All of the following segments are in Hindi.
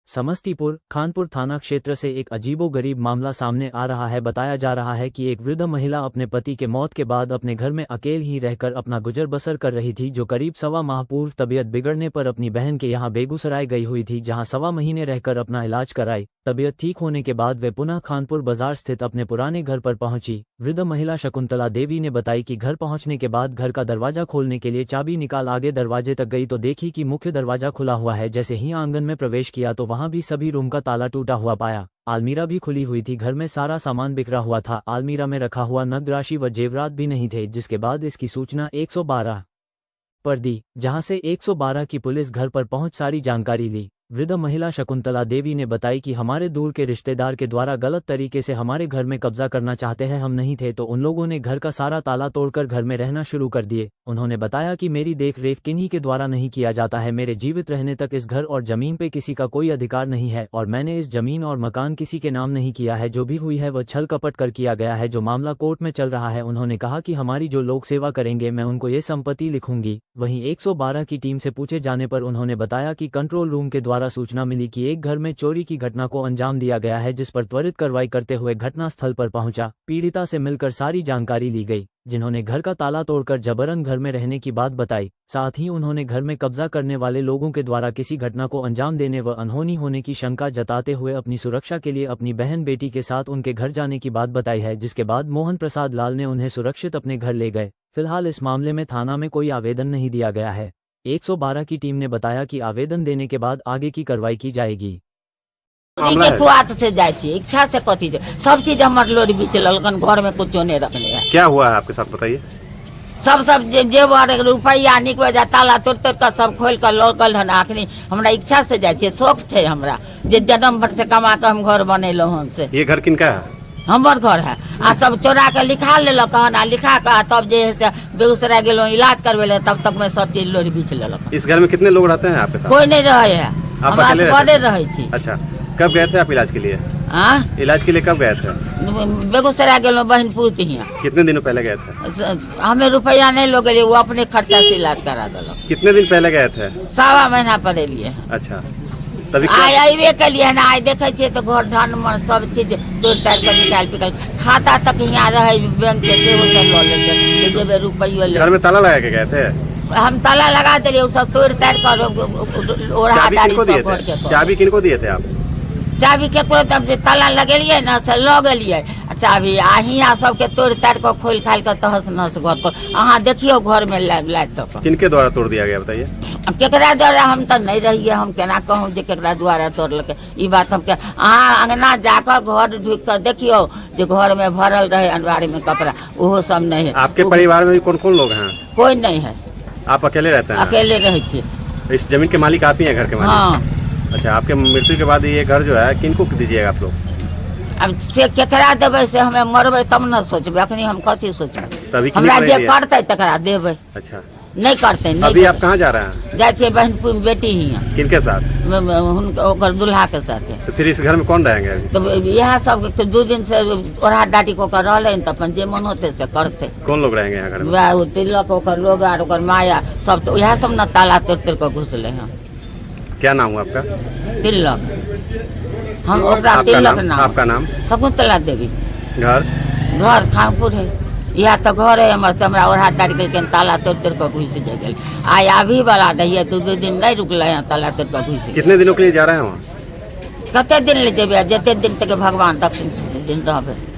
समस्तीपुर खानपुर थाना क्षेत्र से एक अजीबोगरीब मामला सामने आ रहा है। बताया जा रहा है कि एक वृद्ध महिला अपने पति के मौत के बाद अपने घर में अकेले ही रहकर अपना गुजर बसर कर रही थी, जो करीब सवा माह पूर्व तबीयत बिगड़ने पर अपनी बहन के यहां बेगूसराय गई हुई थी, जहां सवा महीने रहकर अपना इलाज कराई। तबीयत ठीक होने के बाद वे पुनः खानपुर बाजार स्थित अपने पुराने घर पर पहुंची। वृद्ध महिला शकुंतला देवी ने बताई कि घर पहुंचने के बाद घर का दरवाजा खोलने के लिए चाबी निकाल आगे दरवाजे तक गई तो देखी कि मुख्य दरवाजा खुला हुआ है। जैसे ही आंगन में प्रवेश किया तो वहां भी सभी रूम का ताला टूटा हुआ पाया। अलमीरा भी खुली हुई थी। घर में सारा सामान बिखरा हुआ था। अलमीरा में रखा हुआ नगद राशि व जेवरात भी नहीं थे, जिसके बाद इसकी सूचना 112 पर दी, जहां से 112 की पुलिस घर पर पहुंच सारी जानकारी ली। वृद्ध महिला शकुंतला देवी ने बताई कि हमारे दूर के रिश्तेदार के द्वारा गलत तरीके से हमारे घर में कब्जा करना चाहते हैं। हम नहीं थे तो उन लोगों ने घर का सारा ताला तोड़कर घर में रहना शुरू कर दिए। उन्होंने बताया कि मेरी देख रेख किन्हीं के द्वारा नहीं किया जाता है। मेरे जीवित रहने तक इस घर और जमीन पे किसी का कोई अधिकार नहीं है और मैंने इस जमीन और मकान किसी के नाम नहीं किया है। जो भी हुई है वह छल कपट कर किया गया है, जो मामला कोर्ट में चल रहा है। उन्होंने कहा कि हमारी जो लोग सेवा करेंगे मैं उनको ये संपत्ति लिखूंगी। वहीं 112 की टीम से पूछे जाने पर उन्होंने बताया कि कंट्रोल रूम के द्वारा सूचना मिली कि एक घर में चोरी की घटना को अंजाम दिया गया है, जिस पर त्वरित कार्रवाई करते हुए घटना स्थल पर पहुंचा। पीड़िता से मिलकर सारी जानकारी ली गई, जिन्होंने घर का ताला तोड़कर जबरन घर में रहने की बात बताई। साथ ही उन्होंने घर में कब्जा करने वाले लोगों के द्वारा किसी घटना को अंजाम देने व अनहोनी होने की शंका जताते हुए अपनी सुरक्षा के लिए अपनी बहन बेटी के साथ उनके घर जाने की बात बताई है, जिसके बाद मोहन प्रसाद लाल ने उन्हें सुरक्षित अपने घर ले गए। फिलहाल इस मामले में थाना में कोई आवेदन नहीं दिया गया है। 112 की टीम ने बताया कि आवेदन देने के बाद आगे की कार्रवाई की जाएगी। से जाए इच्छा से कथी सब चीज हमारे लोरी बीच ललकन घर में कुछ नहीं रखने है। क्या हुआ है आपके साथ बताइए? सब जेवर रुपया निकल जाए ताला तोड़ तोड़ कर सब खोल कर लौकल है। आखिरी हमरा इच्छा से जाए शौक है हमरा, जे जन्म भर से कमा के हम घर बनेलो हन से। ये घर किनका है? हमार घर है। आ सब चोरा के लिखा लेलक हन, आ लिखा के तब जे है से बेगूसराय गेलो इलाज करवे, तब तक में सब चीज लोरी बीच लेलक। इस घर में कितने लोग रहते हैं आपके साथ? कोई नहीं रहे है, हम असगरे रहे छी। अच्छा, कब गए थे आप इलाज के लिए? इलाज के लिए कब गए थे? बेगूसराय गेलो बहन पूछ हियां। कितने दिनों पहले गए थे? हमें रुपया नहीं लोग वो अपने खर्चा से इलाज करा दिलक। कितने दिन पहले गए थे? सवा महीना पहले लिए। अच्छा, तभी आइबे के लिए ना आइ देखे छे तो घर धान में सब चीज तोड़ ताड़ के निकाल पिकल खाता तक यहाँ रहे बैंक के से हो सब ले जेबे रुपया ले। घर में ताला लगा के गए थे? हम ताला लगा दिए, वो सब तोड़ ताड़ कर ओढ़ा डाली सब घर के। चाबी किनको दिए थे आप? चाबी केकरो तब जे ताला लगेलिए ना से ल गेलिए चाबी आ हियां सबके तोड़ ताड़ के खोल खाल के तहस नहस घर पर अहाँ देखियो घर में लाइट तक। किनके द्वारा तोड़ दिया गया बताइए? केकरा द्वारा हम तो नहीं रहिए, हम केना कहूँ जे केकरा द्वारा तोड़लके। ई बात हम अहाँ अंगना जाकर घर ढुक कर देखियो जे घर में भरल रहे अनवारी में कपड़ा, वो सब नहीं है। आपके परिवार में कौन कौन लोग हैं? कोई नहीं है। आप अकेले रहते हैं? अकेले रहे छी। इस जमीन के मालिक आप ही हैं? घर के मालिक? हाँ। अच्छा, आपके मृत्यु के बाद ये घर जो है किनको दीजिएगा आप लोग? अब से केकरा देवे से हमें मरबे तब न सोचबे, अखनी हम कथी सोचबे? हमरा जे करते तकरा देवे। अच्छा, नहीं करते नहीं। अभी आप कहाँ जा रहे हैं? जाए छे बहन बेटी ही है। किनके साथ? ओकर दुल्हा के साथ। तो फिर इस घर में कौन रहेंगे अभी? तो यह सब तो 2 दिन से ओढ़ा डाटी को कर रहे तो अपन जे मन होते से करते। कौन लोग रहेंगे यहाँ घर में? वह तिलक ओकर लोग आर ओकर माया सब, तो यह सब न ताला तोड़ तोड़ के घुसले हैं। क्या नाम हुआ आपका? तिलक। हम ओकरा तिलक नाम। आपका नाम? शकुंतला देवी। घर खानपुर है। यह तो घर है हमारे से, हमरा ओढ़ा डाट के ताला तोड़ तोड़ के घुस गए। आय अभी वाला रही 2 दिन नहीं रुकल है, ताला तोड़ के घुस। कितने दिनों के लिए जा रहे हैं वहाँ? कते दिन ले जेबे? जते दिन तक भगवान दक्षिण दिन रहबे।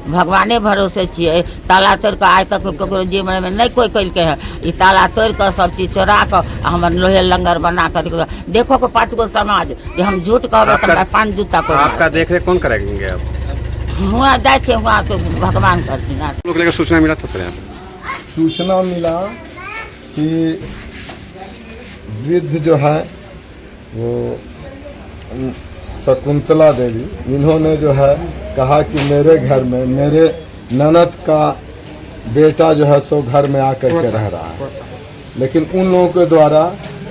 भगवाने भरोसे छिए। ताला तोड़ के आय तक ककरो जीवन में नहीं कोई कैल के है। ई ताला तोड़ के सब चीज चोरा के हमर लोहे लंगर बना कर देखो को 5 गो समाज जे हम झूठ कहबे त 5 जूता को। आपका देख रेख कौन करेंगे आप? हुआ जाए छे हुआ तो भगवान करती ना। लोग लेकर सूचना मिला था सर? यहाँ सूचना मिला कि वृद्ध जो है वो शकुंतला देवी, इन्होंने जो है कहा कि मेरे घर में मेरे ननद का बेटा जो है सो घर में आकर के रह रहा है। लेकिन उन लोगों के द्वारा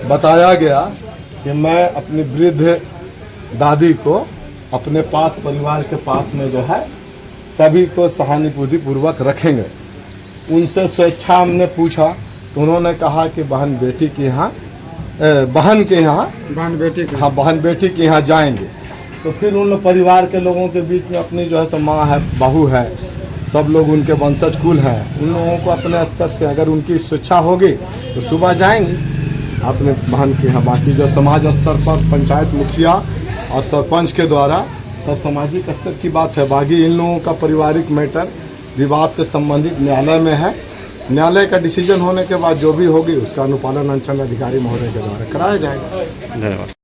बताया गया कि मैं अपनी वृद्ध दादी को अपने पास परिवार के पास में जो है सभी को सहानुभूति पूर्वक रखेंगे। उनसे स्वेच्छा हमने पूछा तो उन्होंने कहा कि बहन बेटी के यहाँ बहन के यहाँ, बहन बेटी के, हाँ बहन बेटी के यहाँ जाएंगे, तो फिर उन लोग परिवार के लोगों के बीच में अपनी जो है सो माँ है, बहू है, सब लोग उनके वंशज कुल हैं, उन लोगों को अपने स्तर से अगर उनकी स्वेच्छा होगी तो सुबह जाएंगे अपने बहन के यहाँ। बाकी जो समाज स्तर पर पंचायत मुखिया और सरपंच के द्वारा सब सामाजिक स्तर की बात है। बाकी इन लोगों का पारिवारिक मैटर विवाद से संबंधित न्यायालय में है। न्यायालय का डिसीजन होने के बाद जो भी होगी उसका अनुपालन अंचल अधिकारी महोदय के द्वारा कराया जाएगा। धन्यवाद।